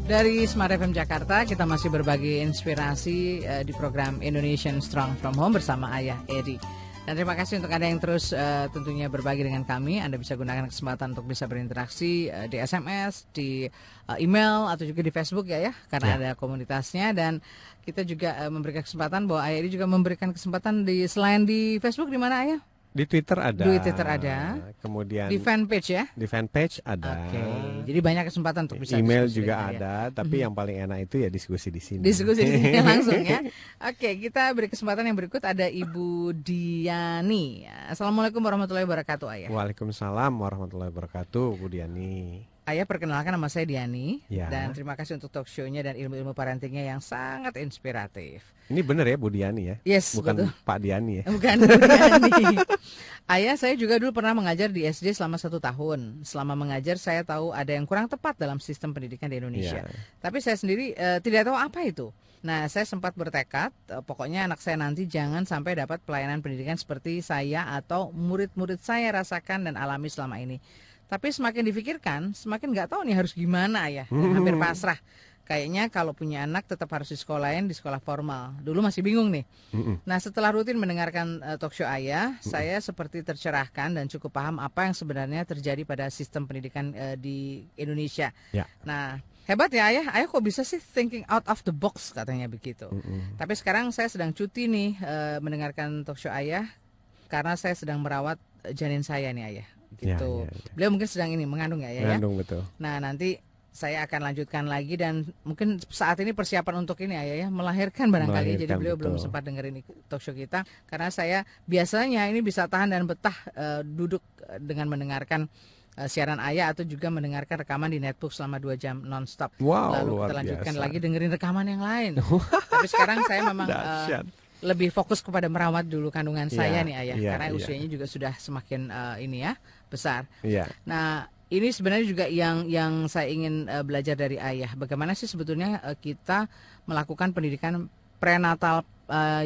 Dari Smart FM Jakarta, kita masih berbagi inspirasi di program Indonesian Strong From Home bersama Ayah Edi. Dan terima kasih untuk Anda yang terus tentunya berbagi dengan kami. Anda bisa gunakan kesempatan untuk bisa berinteraksi di SMS, di email, atau juga di Facebook ya, karena ada komunitasnya. Dan kita juga memberikan kesempatan bahwa Ayah Edi juga memberikan kesempatan selain di Facebook, di mana Ayah? Di Twitter ada. Di Twitter ada. Kemudian di fanpage ya? Di fanpage ada. Oke. Jadi banyak kesempatan untuk bisa email diskusi juga dengan ada, tapi yang paling enak itu ya diskusi di sini. Diskusi di sini langsung ya. Oke, kita beri kesempatan yang berikut. Ada Ibu Diani. Assalamualaikum warahmatullahi wabarakatuh, Ayah. Waalaikumsalam warahmatullahi wabarakatuh, Bu Diani. Ayah, perkenalkan, nama saya Diani Ya. dan terima kasih untuk talk show-nya dan ilmu-ilmu parentingnya yang sangat inspiratif. Ini benar ya Bu Diani ya? Yes, bukan betul. Pak Diani ya? Bukan Bu Diani. Ayah, saya juga dulu pernah mengajar di SD selama 1 tahun. Selama mengajar saya tahu ada yang kurang tepat dalam sistem pendidikan di Indonesia. Ya. Tapi saya sendiri tidak tahu apa itu. Nah, saya sempat bertekad, pokoknya anak saya nanti jangan sampai dapat pelayanan pendidikan seperti saya atau murid-murid saya rasakan dan alami selama ini. Tapi semakin dipikirkan, semakin nggak tahu nih harus gimana ya, dan hampir pasrah. Kayaknya kalau punya anak tetap harus disekolahin di sekolah formal. Dulu masih bingung nih. Nah, setelah rutin mendengarkan talk show Ayah, saya seperti tercerahkan dan cukup paham apa yang sebenarnya terjadi pada sistem pendidikan di Indonesia. Ya. Nah, hebat ya Ayah. Ayah kok bisa sih thinking out of the box katanya begitu. Tapi sekarang saya sedang cuti nih mendengarkan talk show Ayah karena saya sedang merawat janin saya nih Ayah. Gitu. Ya. Beliau mungkin sedang mengandung ya, Mengandung, betul. Nah, nanti saya akan lanjutkan lagi dan mungkin saat ini persiapan untuk ini Ayah melahirkan barangkali. Jadi beliau belum sempat dengerin talk show kita karena saya biasanya ini bisa tahan dan betah duduk dengan mendengarkan siaran Ayah atau juga mendengarkan rekaman di Netbook selama 2 jam nonstop. Wow, lalu luar kita lanjutkan biasa. lagi dengerin rekaman yang lain. Tapi sekarang saya memang lebih fokus kepada merawat dulu kandungan saya nih Ayah, karena usianya juga sudah semakin besar. Nah, ini sebenarnya juga yang saya ingin belajar dari Ayah. Bagaimana sih sebetulnya kita melakukan pendidikan prenatal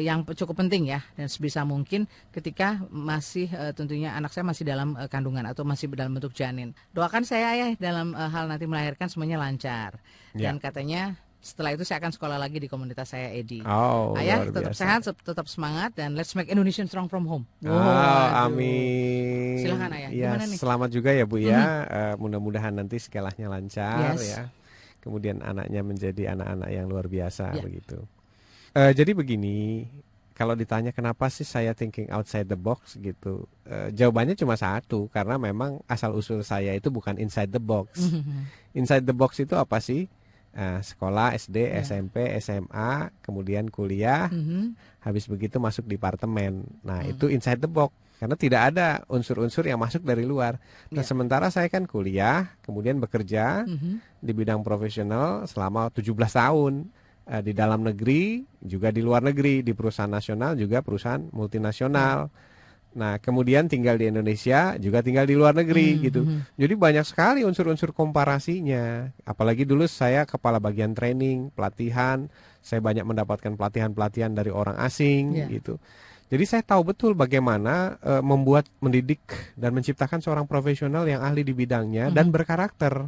yang cukup penting ya, dan sebisa mungkin ketika masih tentunya anak saya masih dalam kandungan atau masih dalam bentuk janin. Doakan saya Ayah dalam hal nanti melahirkan semuanya lancar. Dan katanya setelah itu saya akan sekolah lagi di komunitas saya Edi. Ayah tetap sehat, tetap semangat, dan let's make Indonesian strong from home. Amin. Silakan Ayah. Ya, gimana nih? Selamat juga ya Bu ya. Mudah-mudahan nanti sekolahnya lancar ya. Kemudian anaknya menjadi anak-anak yang luar biasa begitu. Jadi begini, kalau ditanya kenapa sih saya thinking outside the box gitu, jawabannya cuma satu, karena memang asal usul saya itu bukan inside the box. Inside the box itu apa sih? Sekolah SD, SMP, SMA, kemudian kuliah, habis begitu masuk departemen. Nah itu inside the box, karena tidak ada unsur-unsur yang masuk dari luar. Nah sementara saya kan kuliah, kemudian bekerja di bidang profesional selama 17 tahun. Di dalam negeri, juga di luar negeri, di perusahaan nasional, juga perusahaan multinasional. Nah, kemudian tinggal di Indonesia, juga tinggal di luar negeri gitu. Jadi banyak sekali unsur-unsur komparasinya. Apalagi dulu saya kepala bagian training, pelatihan, saya banyak mendapatkan pelatihan-pelatihan dari orang asing gitu. Jadi saya tahu betul bagaimana mendidik dan menciptakan seorang profesional yang ahli di bidangnya dan berkarakter.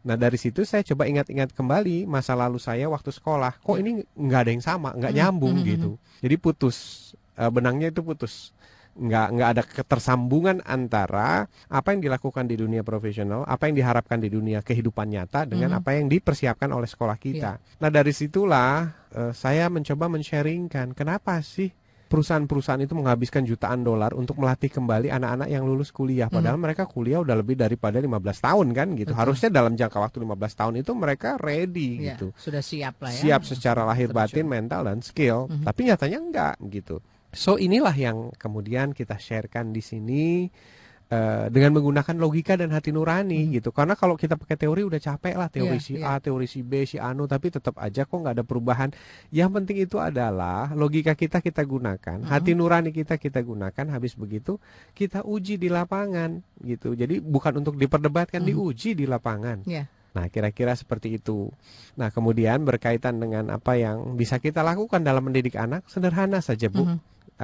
Nah dari situ saya coba ingat-ingat kembali masa lalu saya waktu sekolah. Kok ini nggak ada yang sama, nggak nyambung gitu. Jadi putus, benangnya itu putus. Nggak ada ketersambungan antara apa yang dilakukan di dunia profesional, apa yang diharapkan di dunia kehidupan nyata dengan apa yang dipersiapkan oleh sekolah kita. Nah dari situlah saya mencoba men-sharingkan kenapa sih perusahaan-perusahaan itu menghabiskan jutaan dolar untuk melatih kembali anak-anak yang lulus kuliah. Padahal mereka kuliah udah lebih daripada 15 tahun kan gitu. Harusnya dalam jangka waktu 15 tahun itu mereka ready gitu. Sudah siap lah ya. Siap secara lahir batin, mental dan skill. Tapi nyatanya enggak gitu. So inilah yang kemudian kita sharekan di sini dengan menggunakan logika dan hati nurani gitu. Karena kalau kita pakai teori udah capek lah, teori si A, teori si B, si Anu, tapi tetap aja kok nggak ada perubahan. Yang penting itu adalah logika kita gunakan, hati nurani kita gunakan. Habis begitu kita uji di lapangan gitu. Jadi bukan untuk diperdebatkan, diuji di lapangan. Nah kira-kira seperti itu. Nah kemudian berkaitan dengan apa yang bisa kita lakukan dalam mendidik anak, sederhana saja Bu.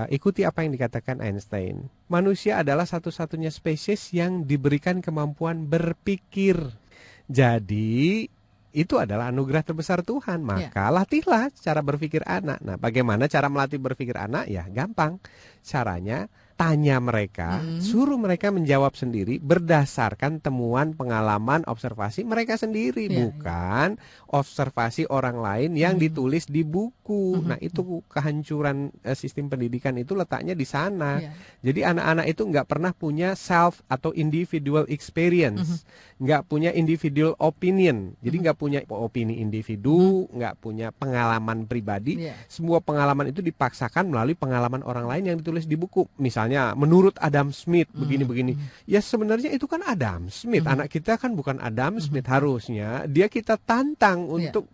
Ikuti apa yang dikatakan Einstein. Manusia adalah satu-satunya spesies yang diberikan kemampuan berpikir. Jadi itu adalah anugerah terbesar Tuhan. Maka latihlah cara berpikir anak. Nah, bagaimana cara melatih berpikir anak? Ya, gampang. Caranya tanya mereka, suruh mereka menjawab sendiri berdasarkan temuan, pengalaman, observasi mereka sendiri, bukan observasi orang lain yang ditulis di buku. Nah, itu kehancuran sistem pendidikan itu letaknya di sana. Jadi anak-anak itu nggak pernah punya self atau individual experience, nggak punya individual opinion. Jadi nggak punya opini individu, nggak punya pengalaman pribadi. Semua pengalaman itu dipaksakan melalui pengalaman orang lain yang ditulis di buku. Misalnya menurut Adam Smith begini-begini. Ya sebenarnya itu kan Adam Smith. Anak kita kan bukan Adam Smith. Harusnya dia kita tantang untuk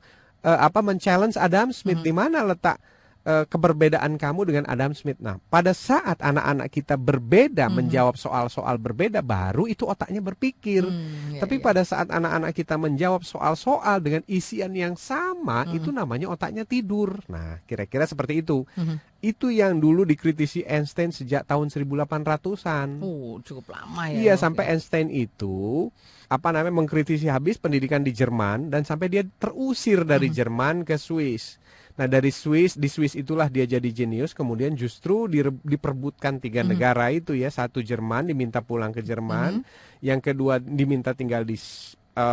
men-challenge Adam Smith. Di mana letak keberbedaan kamu dengan Adam Smith. Nah, pada saat anak-anak kita berbeda, menjawab soal-soal berbeda, baru itu otaknya berpikir. Tapi pada saat anak-anak kita menjawab soal-soal dengan isian yang sama, itu namanya otaknya tidur. Nah, kira-kira seperti itu. Itu yang dulu dikritisi Einstein sejak tahun 1800-an. Oh, cukup lama ya. Iya, sampai Einstein itu mengkritisi habis pendidikan di Jerman, dan sampai dia terusir dari Jerman ke Swiss. Nah, di Swiss itulah dia jadi jenius. Kemudian justru diperbutkan 3 negara itu ya. Satu Jerman diminta pulang ke Jerman, yang kedua diminta tinggal di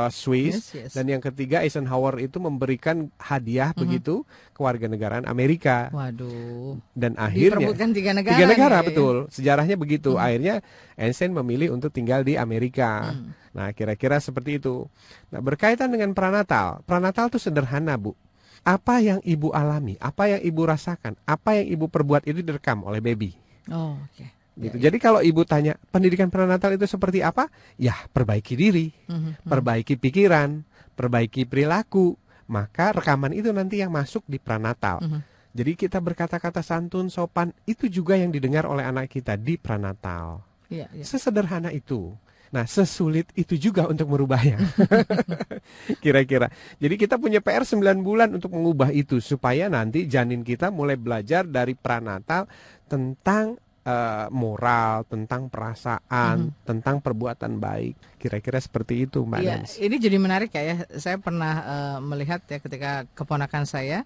Swiss, dan yang ketiga Eisenhower itu memberikan hadiah begitu kewarganegaraan Amerika. Waduh. Dan akhirnya diperbutkan 3 negara. 3 negara betul. Sejarahnya begitu. Akhirnya Einstein memilih untuk tinggal di Amerika. Nah, kira-kira seperti itu. Nah, berkaitan dengan pranatal. Pranatal itu sederhana, Bu. Apa yang ibu alami, apa yang ibu rasakan, apa yang ibu perbuat itu direkam oleh baby. Oh, oke. Gitu. Jadi kalau ibu tanya pendidikan prenatal itu seperti apa? Ya, perbaiki diri, perbaiki pikiran, perbaiki perilaku. Maka rekaman itu nanti yang masuk di prenatal. Jadi kita berkata-kata santun, sopan, itu juga yang didengar oleh anak kita di prenatal. Sesederhana itu. Nah, sesulit itu juga untuk merubahnya. Kira-kira. Jadi kita punya PR 9 bulan untuk mengubah itu, supaya nanti janin kita mulai belajar dari pranatal tentang moral, tentang perasaan, tentang perbuatan baik. Kira-kira seperti itu, Mbak Nans. Ini jadi menarik ya. Saya pernah melihat ya ketika keponakan saya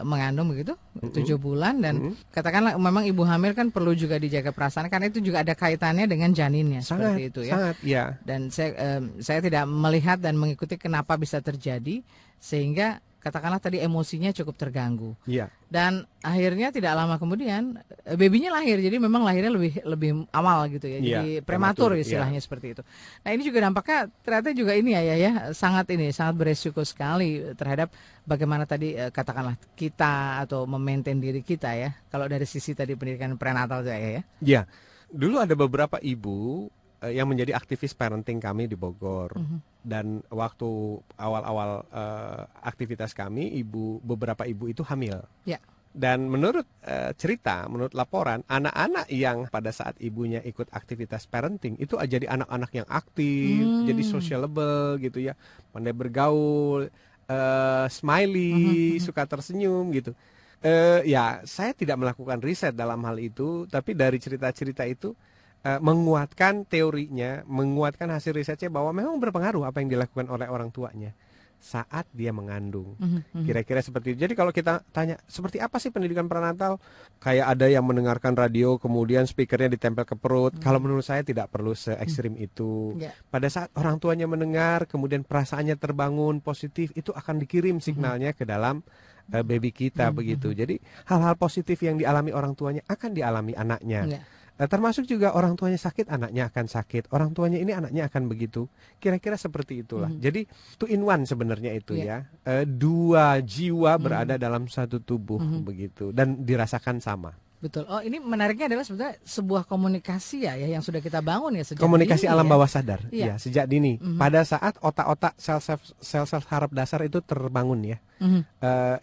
mengandung begitu 7 bulan, dan katakanlah memang ibu hamil kan perlu juga dijaga perasaan, karena itu juga ada kaitannya dengan janinnya, seperti itu ya. Sangat, ya. Dan saya tidak melihat dan mengikuti kenapa bisa terjadi, sehingga katakanlah tadi emosinya cukup terganggu. Dan akhirnya tidak lama kemudian babynya lahir. Jadi memang lahirnya lebih awal gitu ya. Jadi prematur istilahnya seperti itu. Nah, ini juga dampaknya ternyata juga ini ya sangat beresiko sekali terhadap bagaimana tadi katakanlah kita atau memaintain diri kita ya. Kalau dari sisi tadi pendidikan prenatal ya. Iya. Dulu ada beberapa ibu yang menjadi aktivis parenting kami di Bogor. Dan waktu awal-awal aktivitas kami, beberapa ibu itu hamil. Dan menurut menurut laporan, anak-anak yang pada saat ibunya ikut aktivitas parenting itu jadi anak-anak yang aktif, jadi sociable gitu ya, pandai bergaul, smiley, suka tersenyum gitu. Ya, saya tidak melakukan riset dalam hal itu, tapi dari cerita-cerita itu menguatkan teorinya, menguatkan hasil risetnya bahwa memang berpengaruh apa yang dilakukan oleh orang tuanya saat dia mengandung. Kira-kira seperti itu. Jadi kalau kita tanya seperti apa sih pendidikan prenatal, kayak ada yang mendengarkan radio kemudian speakernya ditempel ke perut. Kalau menurut saya tidak perlu se-ekstrim itu. Pada saat orang tuanya mendengar kemudian perasaannya terbangun positif, itu akan dikirim signalnya ke dalam baby kita begitu. Jadi hal-hal positif yang dialami orang tuanya akan dialami anaknya. Termasuk juga orang tuanya sakit, anaknya akan sakit. Orang tuanya ini, anaknya akan begitu. Kira-kira seperti itulah. Jadi 2 in 1 sebenarnya itu ya. 2 jiwa berada dalam satu tubuh begitu, dan dirasakan sama. Betul. Oh, ini menariknya adalah sebenarnya sebuah komunikasi ya yang sudah kita bangun ya sejak komunikasi dini, alam bawah sadar. Ya, sejak dini. Pada saat otak-otak sel-sel saraf dasar itu terbangun ya.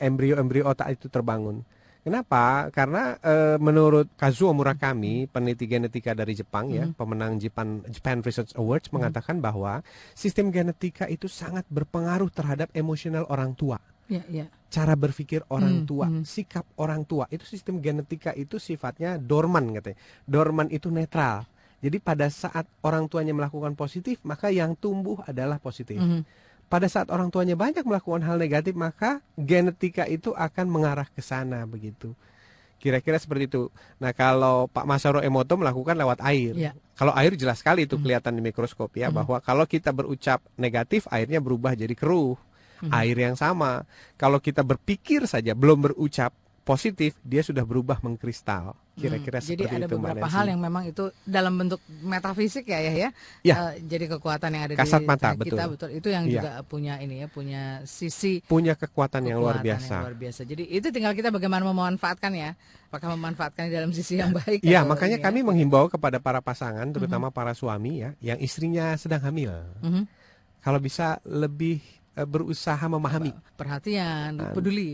Embrio-embrio otak itu terbangun. Kenapa? Karena menurut Kazuo Murakami, peneliti genetika dari Jepang ya, pemenang Japan Research Awards, mengatakan bahwa sistem genetika itu sangat berpengaruh terhadap emosional orang tua. Cara berpikir orang tua, sikap orang tua, itu sistem genetika itu sifatnya dorman katanya. Dorman itu netral. Jadi pada saat orang tuanya melakukan positif, maka yang tumbuh adalah positif. pada saat orang tuanya banyak melakukan hal negatif, maka genetika itu akan mengarah ke sana begitu. Kira-kira seperti itu. Nah, kalau Pak Masaru Emoto melakukan lewat air. Ya. Kalau air jelas sekali itu kelihatan di mikroskop ya, bahwa kalau kita berucap negatif, airnya berubah jadi keruh. Air yang sama. Kalau kita berpikir saja belum berucap positif, dia sudah berubah mengkristal. Kira-kira seperti itu. Jadi ada beberapa hal yang memang itu dalam bentuk metafisik ya. Jadi kekuatan yang ada kasat di mata, kita betul. Itu yang juga punya ini ya, punya sisi, punya kekuatan yang luar biasa. Jadi itu tinggal kita bagaimana memanfaatkan ya. Apakah memanfaatkan dalam sisi yang baik? Iya, makanya kami menghimbau kepada para pasangan, terutama para suami ya, yang istrinya sedang hamil. Kalau bisa lebih berusaha memahami, perhatian, peduli,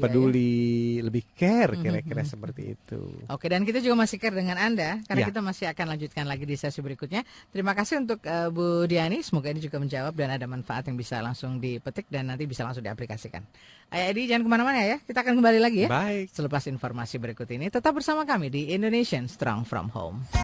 lebih care, kira-kira seperti itu. Oke, dan kita juga masih care dengan Anda karena kita masih akan lanjutkan lagi di sesi berikutnya. Terima kasih untuk Bu Diani, semoga ini juga menjawab dan ada manfaat yang bisa langsung dipetik dan nanti bisa langsung diaplikasikan. Ayah Edi, jangan kemana-mana ya, kita akan kembali lagi ya. Baik. Selepas informasi berikut ini, tetap bersama kami di Indonesian Strong From Home.